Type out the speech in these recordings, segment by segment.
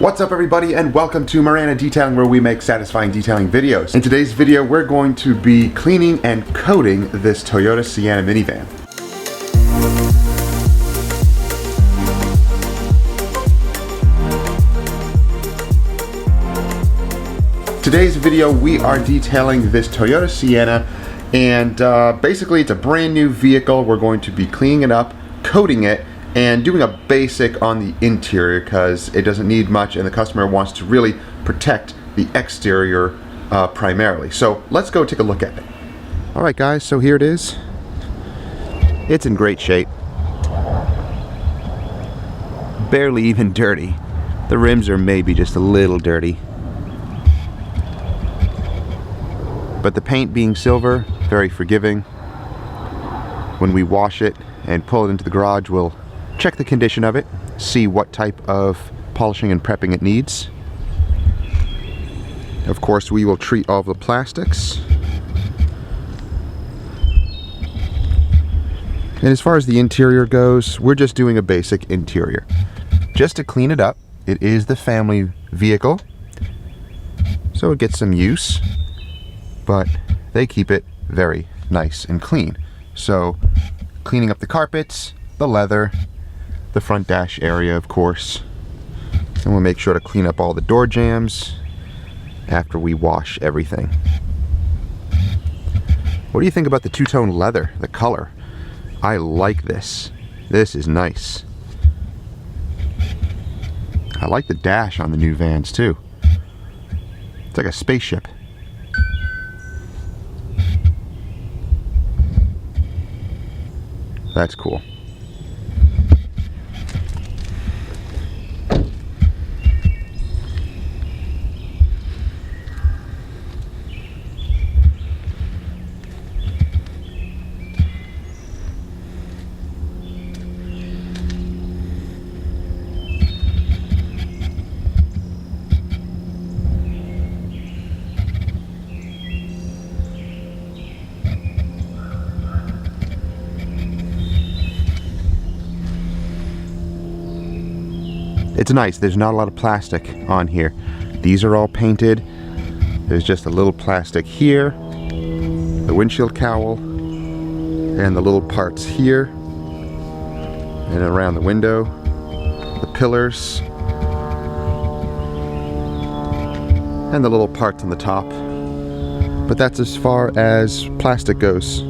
What's up everybody, and welcome to Miranda Detailing, where we make satisfying detailing videos. In today's video we're going to be cleaning and coating this Toyota Sienna minivan. Today's video we are detailing this Toyota Sienna, and basically it's a brand new vehicle. We're going to be cleaning it up, coating it, and doing a basic on the interior because it doesn't need much and the customer wants to really protect the exterior primarily. So let's go take a look at it. Alright guys, so here it is. It's in great shape. Barely even dirty. The rims are maybe just a little dirty. But the paint being silver, very forgiving. When we wash it and pull it into the garage, we'll check the condition of it, see what type of polishing and prepping it needs. Of course, we will treat all of the plastics. And as far as the interior goes, we're just doing a basic interior. Just to clean it up. It is the family vehicle, so it gets some use, but they keep it very nice and clean. So, cleaning up the carpets, the leather, the front dash area, of course, and we'll make sure to clean up all the door jambs after we wash everything. What do you think about the two-tone leather, the color? I like this. This is nice. I like the dash on the new vans too. It's like a spaceship. That's cool. It's nice, there's not a lot of plastic on here. These are all painted. There's just a little plastic here, the windshield cowl, and the little parts here, and around the window, the pillars, and the little parts on the top. But that's as far as plastic goes.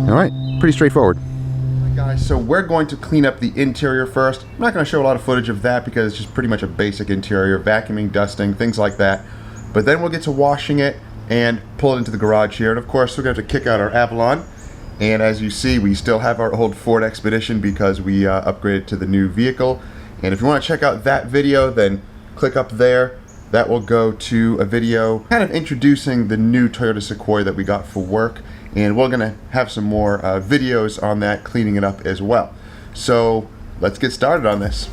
Alright, pretty straightforward. Guys, so we're going to clean up the interior first. I'm not going to show a lot of footage of that because it's just pretty much a basic interior, vacuuming, dusting, things like that. But then we'll get to washing it and pull it into the garage here. And of course, we're going to have to kick out our Avalon. And as you see, we still have our old Ford Expedition because we upgraded to the new vehicle. And if you want to check out that video, then click up there. That will go to a video kind of introducing the new Toyota Sequoia that we got for work. And we're gonna have some more videos on that, cleaning it up as well. So let's get started on this.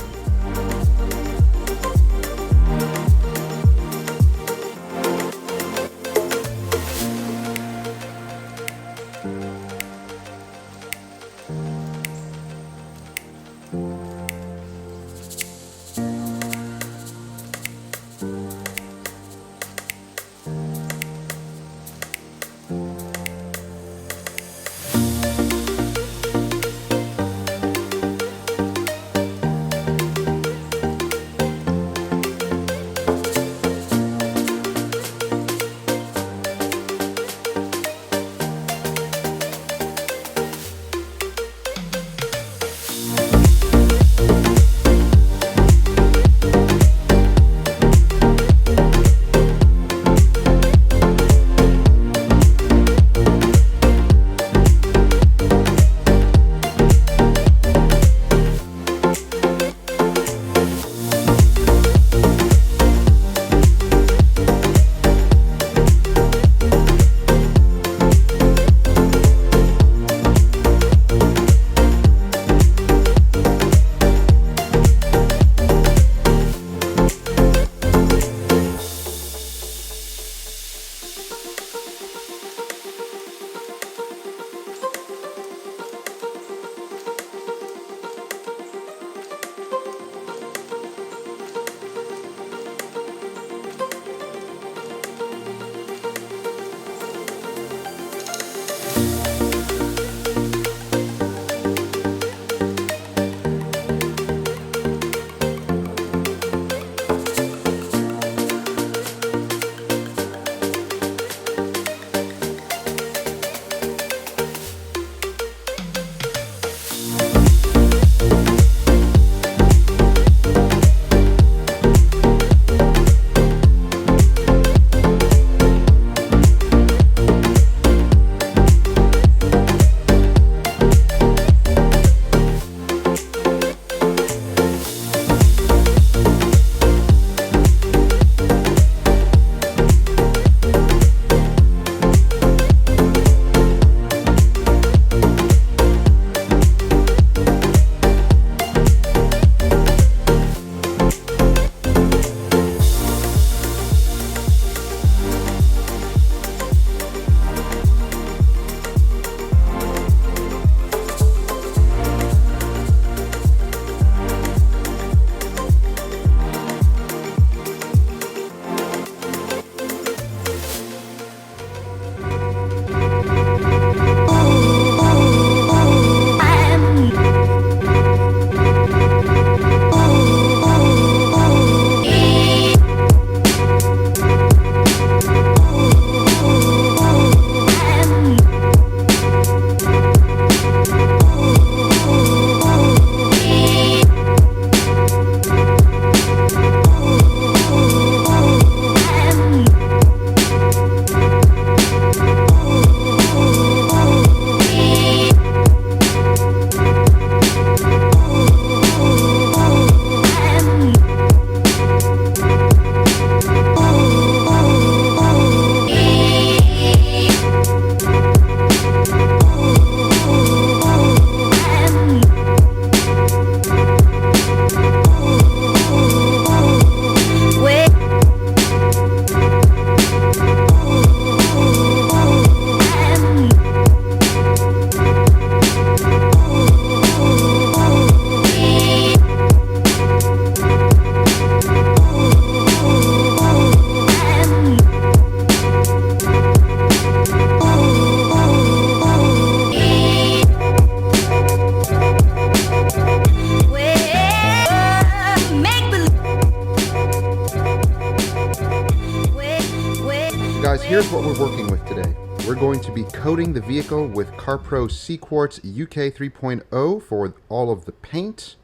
here's what we're working with today. We're going to be coating the vehicle with CarPro Cquartz UK 3.0 for all of the paint.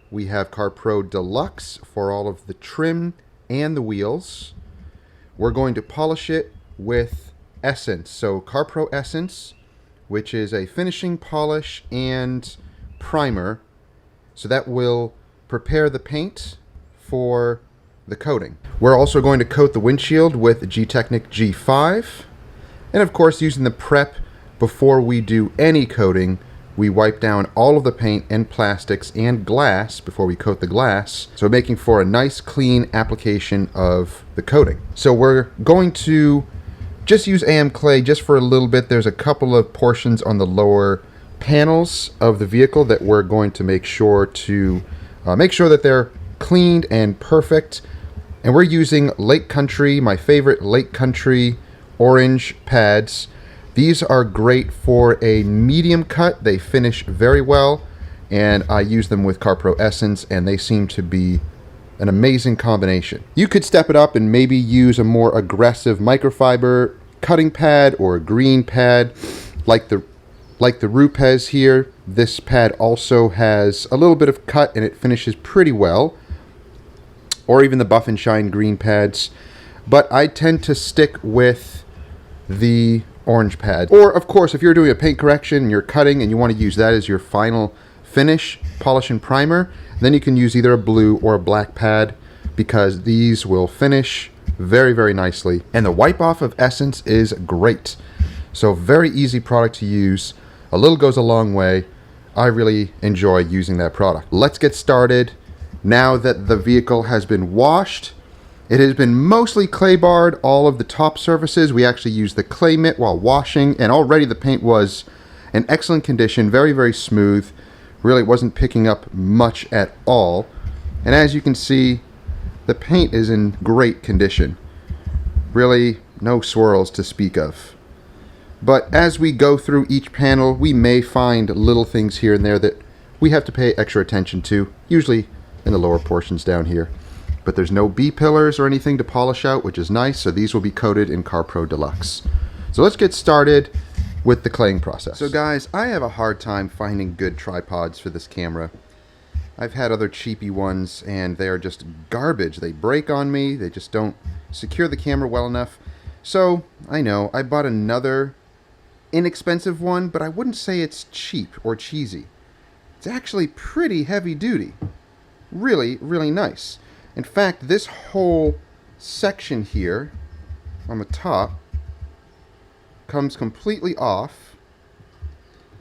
We have CarPro Deluxe for all of the trim and the wheels. We're going to polish it with Essence. So CarPro Essence, which is a finishing polish and primer. So that will prepare the paint for the coating. We're also going to coat the windshield with G-Technic G5. And of course, using the prep before we do any coating, we wipe down all of the paint and plastics and glass before we coat the glass. So making for a nice clean application of the coating. So we're going to just use AM clay just for a little bit. There's a couple of portions on the lower panels of the vehicle that we're going to make sure that they're cleaned and perfect. And we're using Lake Country, my favorite Lake Country orange pads. These are great for a medium cut. They finish very well, and I use them with CarPro Essence, and they seem to be an amazing combination. You could step it up and maybe use a more aggressive microfiber cutting pad or a green pad like the Rupes here. This pad also has a little bit of cut and it finishes pretty well. Or even the Buff and Shine green pads. But I tend to stick with the orange pad. Or, of course, if you're doing a paint correction and you're cutting and you want to use that as your final finish, polish and primer, then you can use either a blue or a black pad because these will finish very, very nicely. And the wipe off of Essence is great. So very easy product to use. A little goes a long way. I really enjoy using that product. Let's get started. Now that the vehicle has been washed, it has been mostly clay barred, all of the top surfaces. We actually used the clay mitt while washing, and already the paint was in excellent condition, very, very smooth. Really wasn't picking up much at all. And as you can see, the paint is in great condition. Really no swirls to speak of. But as we go through each panel, we may find little things here and there that we have to pay extra attention to, usually in the lower portions down here. But there's no B-pillars or anything to polish out, which is nice, so these will be coated in CarPro Deluxe. So let's get started with the claying process. So guys, I have a hard time finding good tripods for this camera. I've had other cheapy ones and they're just garbage. They break on me, they just don't secure the camera well enough. So, I know, I bought another inexpensive one, but I wouldn't say it's cheap or cheesy. It's actually pretty heavy duty. Really, really nice. In fact, this whole section here on the top comes completely off,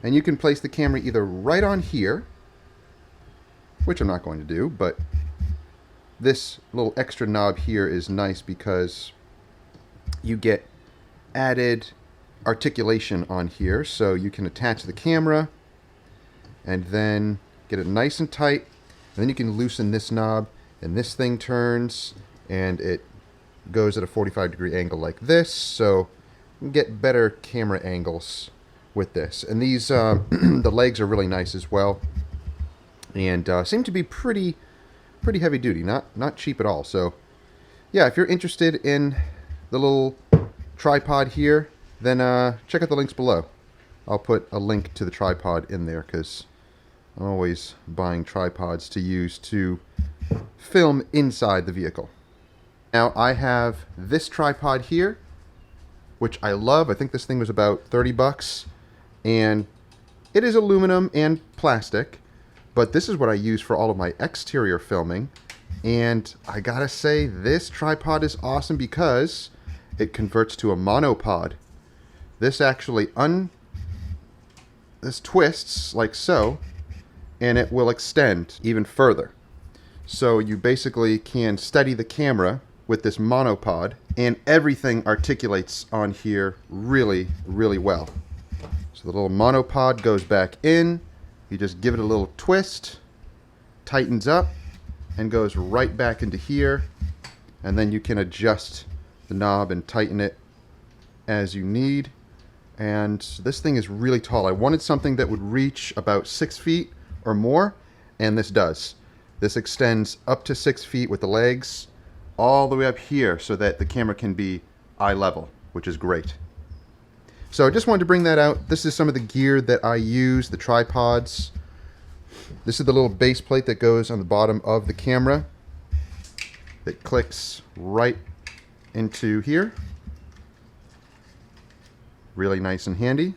and you can place the camera either right on here, which I'm not going to do, but this little extra knob here is nice because you get added articulation on here, so you can attach the camera and then get it nice and tight. And then you can loosen this knob, and this thing turns, and it goes at a 45-degree angle like this, so you can get better camera angles with this. And these, the legs are really nice as well, and seem to be pretty heavy duty, not cheap at all. So, yeah, if you're interested in the little tripod here, then check out the links below. I'll put a link to the tripod in there because I'm always buying tripods to use to film inside the vehicle. Now I have this tripod here, which I love. I think this thing was about 30 bucks, and it is aluminum and plastic, but this is what I use for all of my exterior filming. And I gotta say, this tripod is awesome because it converts to a monopod. This actually this twists like so, and it will extend even further. So you basically can steady the camera with this monopod, and everything articulates on here really, really well. So the little monopod goes back in, you just give it a little twist, tightens up, and goes right back into here, and then you can adjust the knob and tighten it as you need. And this thing is really tall. I wanted something that would reach about 6 feet or more, and this does. This extends up to 6 feet with the legs all the way up here so that the camera can be eye level. which is great. So I just wanted to bring that out. This is some of the gear that I use, the tripods. This is the little base plate that goes on the bottom of the camera that clicks right into here. Really nice and handy.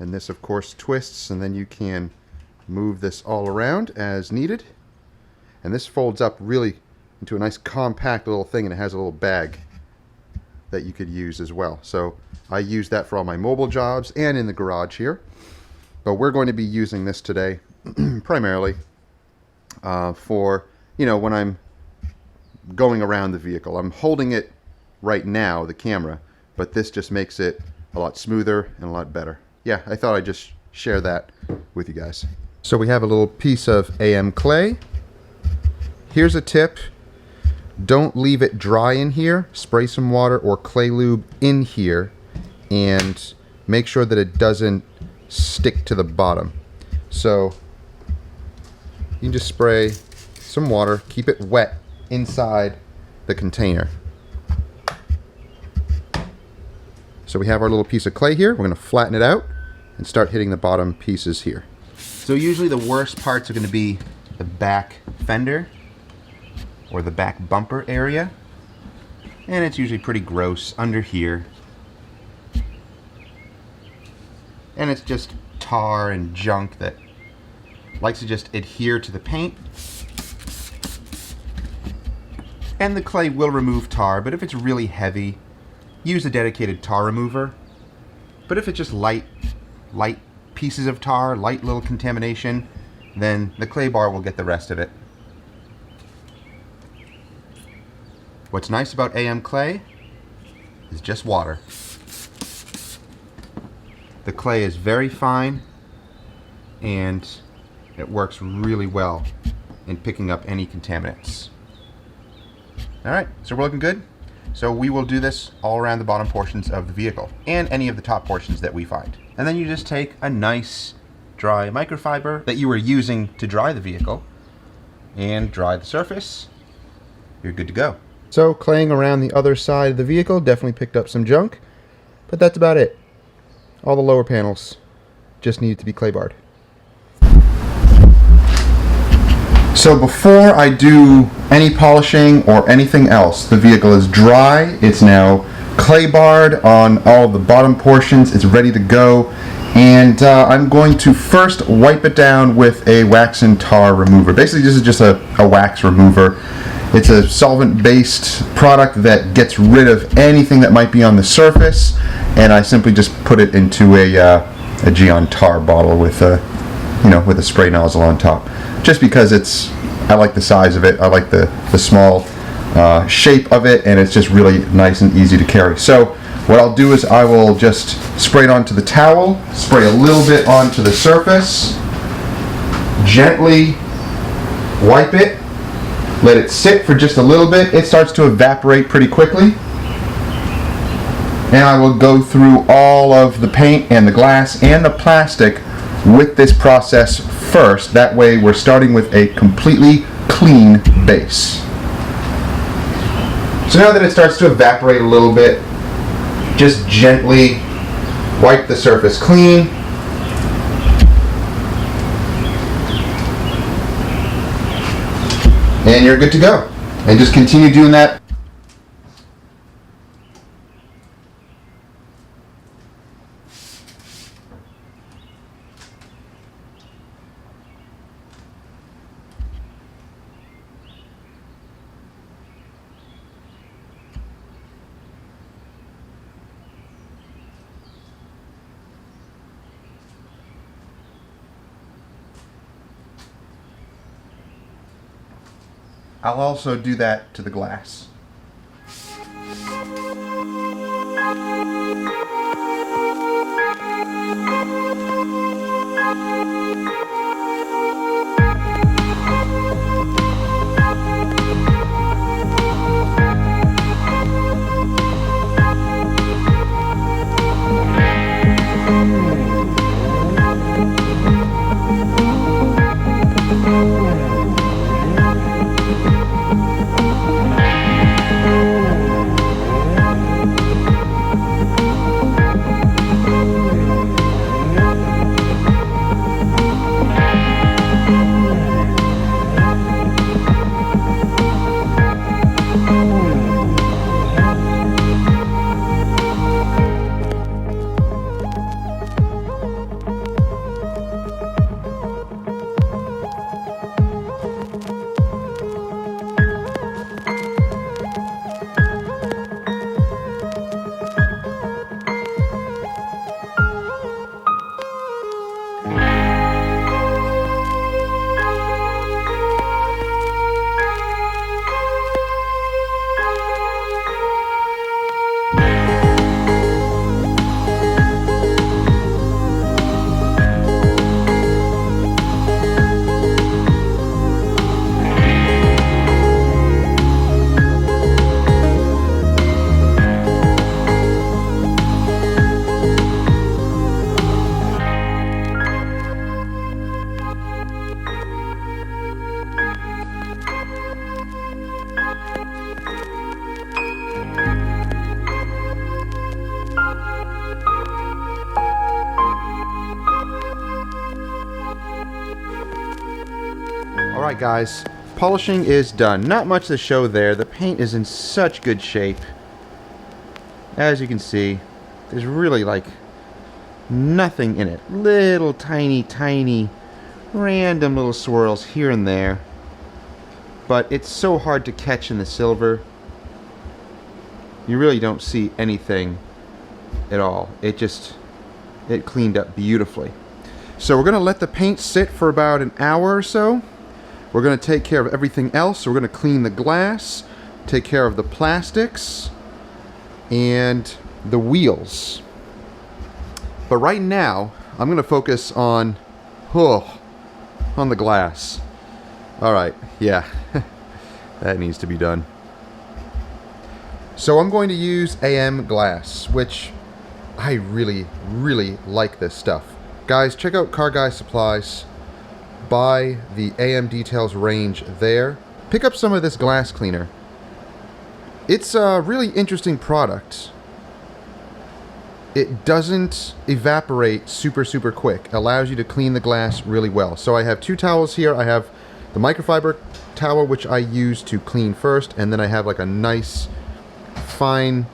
And this, of course, twists, and then you can move this all around as needed. And this folds up really into a nice compact little thing, and it has a little bag that you could use as well. So I use that for all my mobile jobs and in the garage here. But we're going to be using this today primarily for, you know, when I'm going around the vehicle. I'm holding it right now, the camera, but this just makes it a lot smoother and a lot better. Yeah, I thought I'd just share that with you guys. So we have a little piece of AM clay. Here's a tip. Don't leave it dry in here. Spray some water or clay lube in here and make sure that it doesn't stick to the bottom. So you can just spray some water, keep it wet inside the container. So we have our little piece of clay here. We're going to flatten it out and start hitting the bottom pieces here. So usually the worst parts are going to be the back fender or the back bumper area, and it's usually pretty gross under here, and it's just tar and junk that likes to just adhere to the paint. And the clay will remove tar, but if it's really heavy, use a dedicated tar remover. But if it's just light pieces of tar, light little contamination, then the clay bar will get the rest of it. What's nice about AM clay is just water. The clay is very fine and it works really well in picking up any contaminants. Alright, so we're looking good. So we will do this all around the bottom portions of the vehicle and any of the top portions that we find. And then you just take a nice dry microfiber that you were using to dry the vehicle and dry the surface. You're good to go. So claying around the other side of the vehicle definitely picked up some junk, but that's about it. All the lower panels just needed to be clay barred. So before I do any polishing or anything else, the vehicle is dry. It's now clay barred on all the bottom portions. It's ready to go. And I'm going to first wipe it down with a wax and tar remover. Basically, this is just a wax remover. It's a solvent-based product that gets rid of anything that might be on the surface. And I simply just put it into a Geon tar bottle with a spray nozzle on top. Just because I like the size of it. I like the small shape of it, and it's just really nice and easy to carry. So what I'll do is I will just spray it onto the towel, spray a little bit onto the surface, gently wipe it, let it sit for just a little bit. It starts to evaporate pretty quickly. And I will go through all of the paint and the glass and the plastic with this process first. That way we're starting with a completely clean base. So now that it starts to evaporate a little bit, just gently wipe the surface clean. And you're good to go. And just continue doing that. I'll also do that to the glass. Alright guys, polishing is done. Not much to show there. The paint is in such good shape. As you can see, there's really like nothing in it. Little tiny random little swirls here and there. But it's so hard to catch in the silver. You really don't see anything at all. It cleaned up beautifully. So we're going to let the paint sit for about an hour or so. We're going to take care of everything else. We're going to clean the glass, take care of the plastics, and the wheels. But right now, I'm going to focus on the glass. Alright, yeah, that needs to be done. So I'm going to use AM glass, which I really like this stuff. Guys, check out Car Guy Supplies. Buy the AM Details range there. Pick up some of this glass cleaner. It's a really interesting product. It doesn't evaporate super quick. Allows you to clean the glass really well. So I have two towels here. I have the microfiber towel, which I use to clean first, and then I have like a nice fine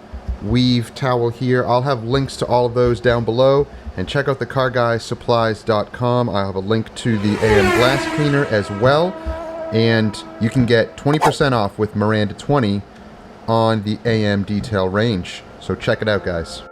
weave towel here. I'll have links to all of those down below. And check out the carguysupplies.com. I have a link to the AM glass cleaner as well. And you can get 20% off with Miranda 20 on the AM detail range. So check it out, guys.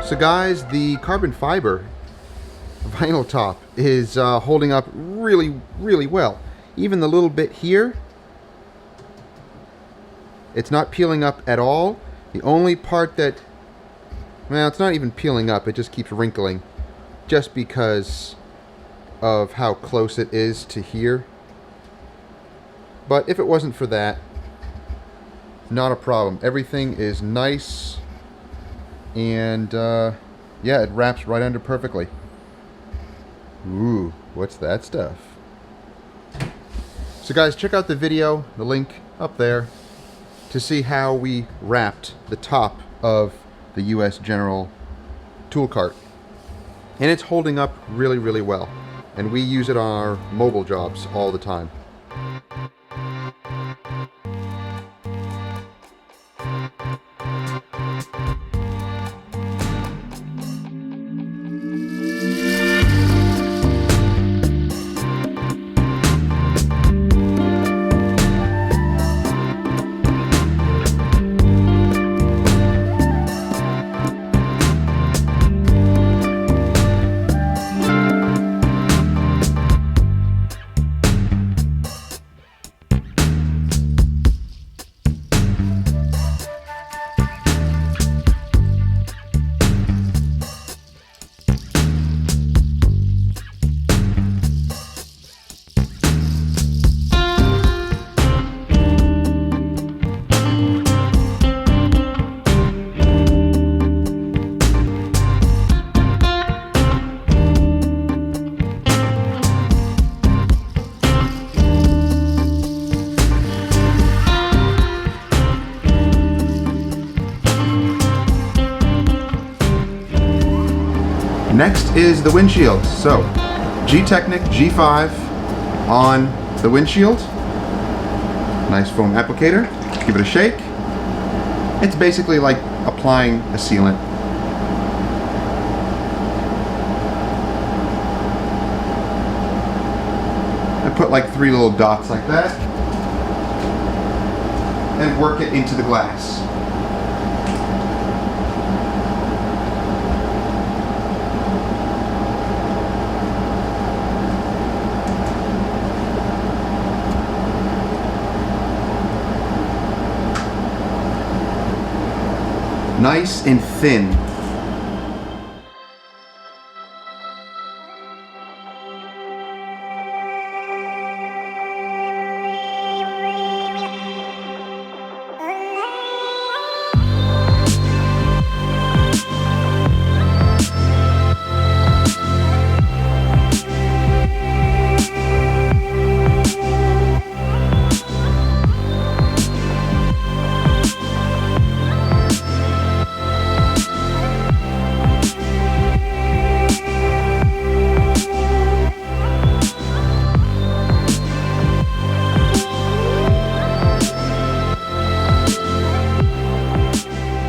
So guys, the carbon fiber vinyl top is holding up really well. Even the little bit here, it's not peeling up at all. The only part that, well, it's not even peeling up, it just keeps wrinkling just because of how close it is to here. But if it wasn't for that, not a problem. Everything is nice, and yeah, it wraps right under perfectly. Ooh, what's that stuff? So guys, check out the video, the link up there, to see how we wrapped the top of the US General tool cart. And it's holding up really well. And we use it on our mobile jobs all the time. Next is the windshield. So, G-Technic G5 on the windshield. Nice foam applicator. Give it a shake. It's basically like applying a sealant. I put like 3 little dots like that and work it into the glass. Nice and thin.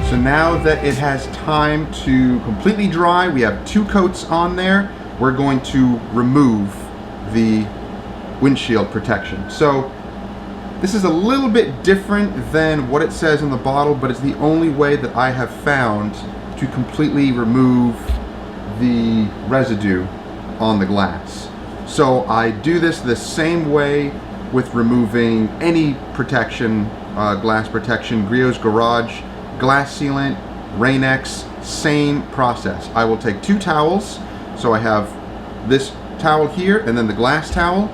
So now that it has time to completely dry, we have 2 coats on there, we're going to remove the windshield protection. So this is a little bit different than what it says in the bottle, but it's the only way that I have found to completely remove the residue on the glass. So I do this the same way with removing any protection, glass protection, Griot's Garage, glass sealant, Rain-X, same process. I will take 2 towels, so I have this towel here and then the glass towel.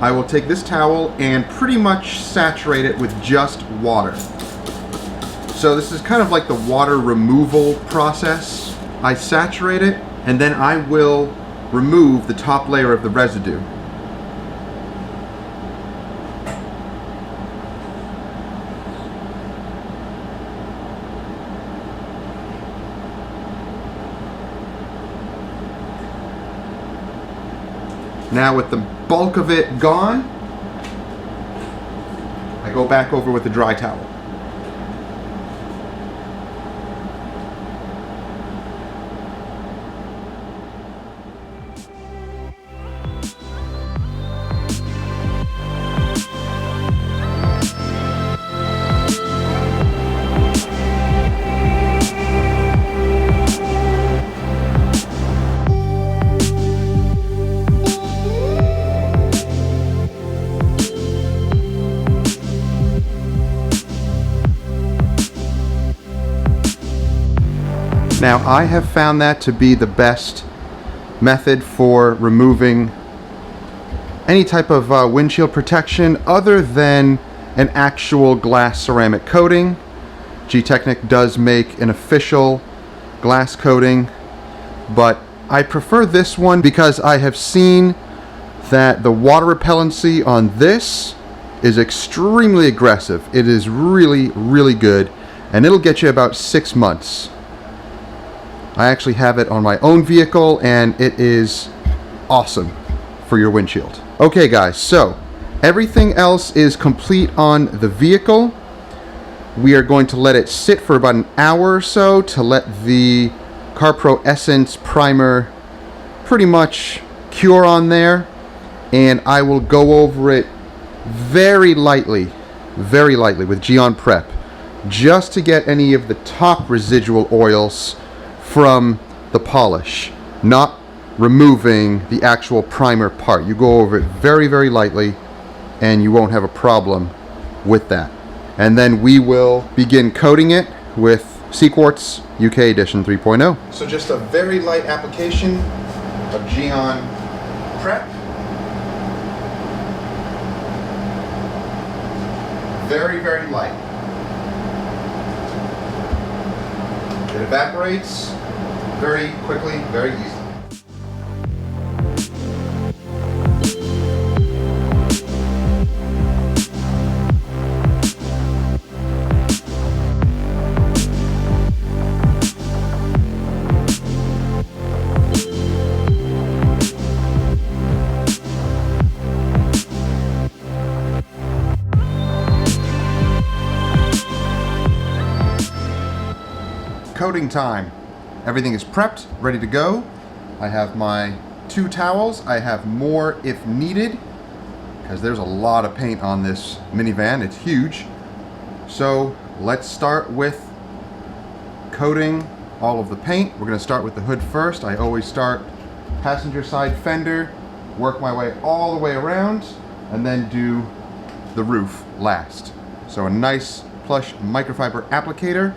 I will take this towel and pretty much saturate it with just water. So this is kind of like the water removal process. I saturate it and then I will remove the top layer of the residue. Now with the bulk of it gone, I go back over with the dry towel. Now I have found that to be the best method for removing any type of windshield protection other than an actual glass ceramic coating. G-Technic does make an official glass coating, but I prefer this one because I have seen that the water repellency on this is extremely aggressive. It is really, really good, and it'll get you about 6 months. I actually have it on my own vehicle and it is awesome for your windshield. Okay guys, so everything else is complete on the vehicle. We are going to let it sit for about an hour or so to let the CarPro Essence primer pretty much cure on there, and I will go over it very lightly with Geon Prep just to get any of the top residual oils from the polish, not removing the actual primer part. You go over it very, very lightly and you won't have a problem with that. And then we will begin coating it with Cquartz UK Edition 3.0. So just a very light application of Geon Prep. Very, very light. It evaporates very quickly, very easily. coating time. Everything is prepped, ready to go. I have my 2 towels. I have more if needed, because there's a lot of paint on this minivan. It's huge. So let's start with coating all of the paint. We're going to start with the hood first. I always start passenger side fender, work my way all the way around, and then do the roof last. So a nice plush microfiber applicator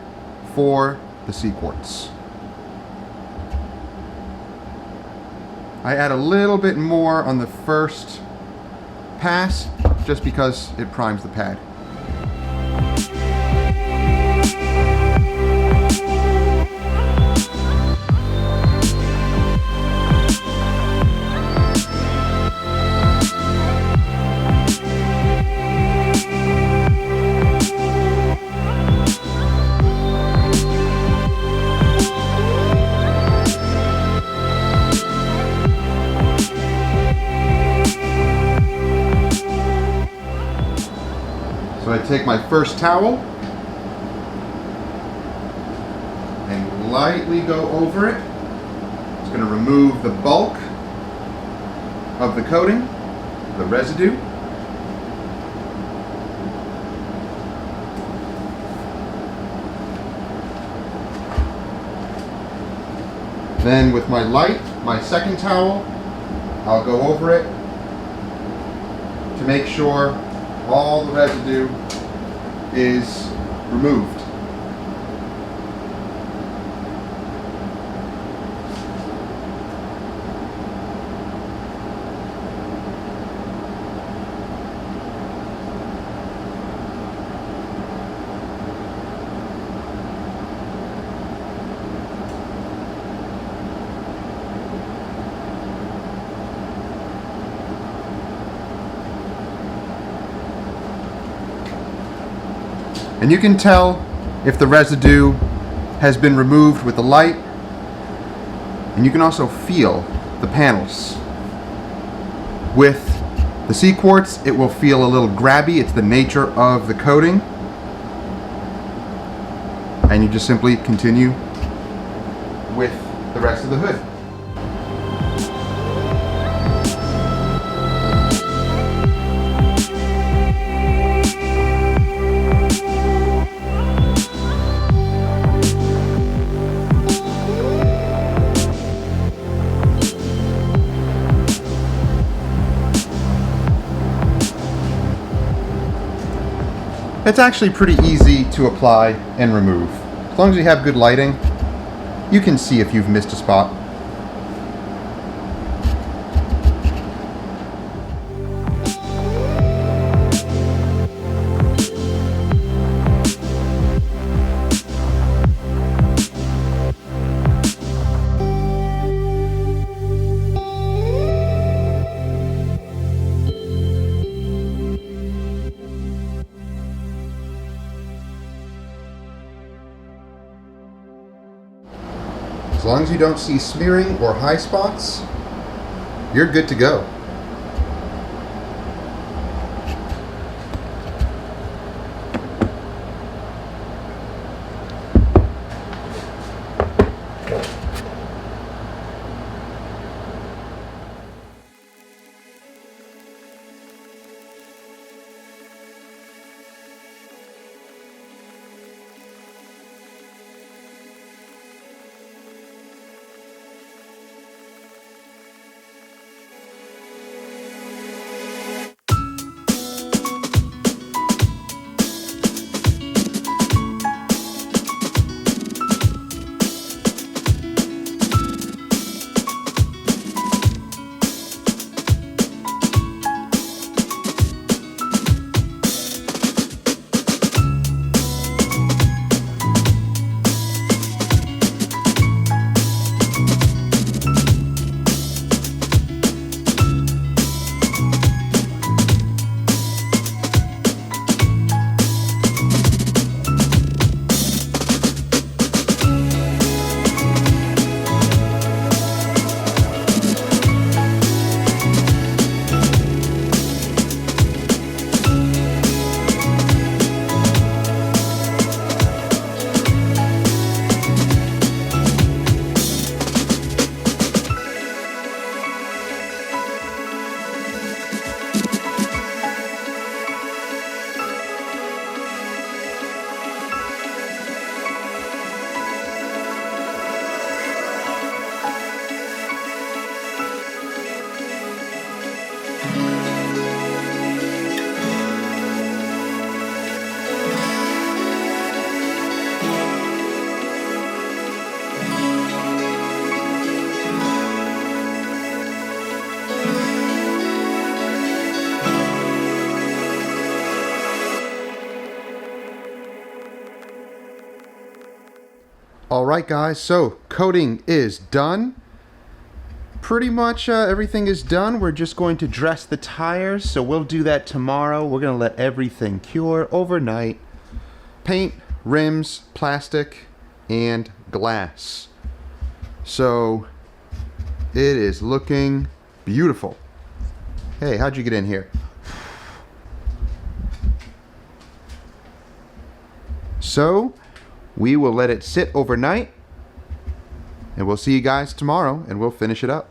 for the Cquartz. I add a little bit more on the first pass just because it primes the pad. So I take my first towel and lightly go over it. It's going to remove the bulk of the coating, the residue. Then with my light, my second towel, I'll go over it to make sure all the residue is removed. And you can tell if the residue has been removed with the light, and you can also feel the panels. With the Cquartz, it will feel a little grabby. It's the nature of the coating. And you just simply continue with the rest of the hood. It's actually pretty easy to apply and remove. As long as you have good lighting, you can see if you've missed a spot. As long as you don't see smearing or high spots, you're good to go. All right, guys, so coating is done. Pretty much everything is done. We're just going to dress the tires, so we'll do that tomorrow. We're going to let everything cure overnight. Paint, rims, plastic, and glass. So it is looking beautiful. Hey, how'd you get in here? So we will let it sit overnight, and we'll see you guys tomorrow, and we'll finish it up.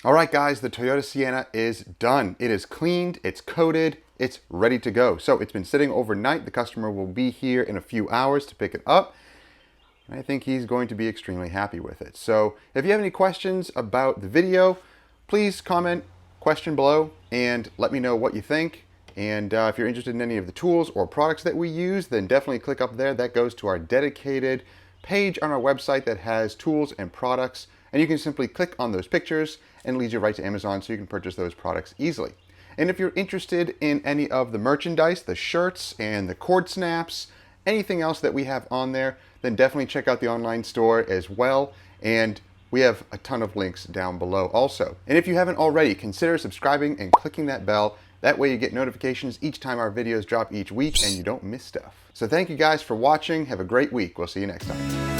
All right, guys, the Toyota Sienna is done. It is cleaned, it's coated, it's ready to go. So it's been sitting overnight. The customer will be here in a few hours to pick it up. And I think he's going to be extremely happy with it. So if you have any questions about the video, please comment, question below, and let me know what you think. And if you're interested in any of the tools or products that we use, then definitely click up there. That goes to our dedicated page on our website that has tools and products. And you can simply click on those pictures and it leads you right to Amazon so you can purchase those products easily. And if you're interested in any of the merchandise, the shirts and the cord snaps, anything else that we have on there, then definitely check out the online store as well. And we have a ton of links down below also. And if you haven't already, consider subscribing and clicking that bell. That way you get notifications each time our videos drop each week and you don't miss stuff. So thank you guys for watching. Have a great week. We'll see you next time.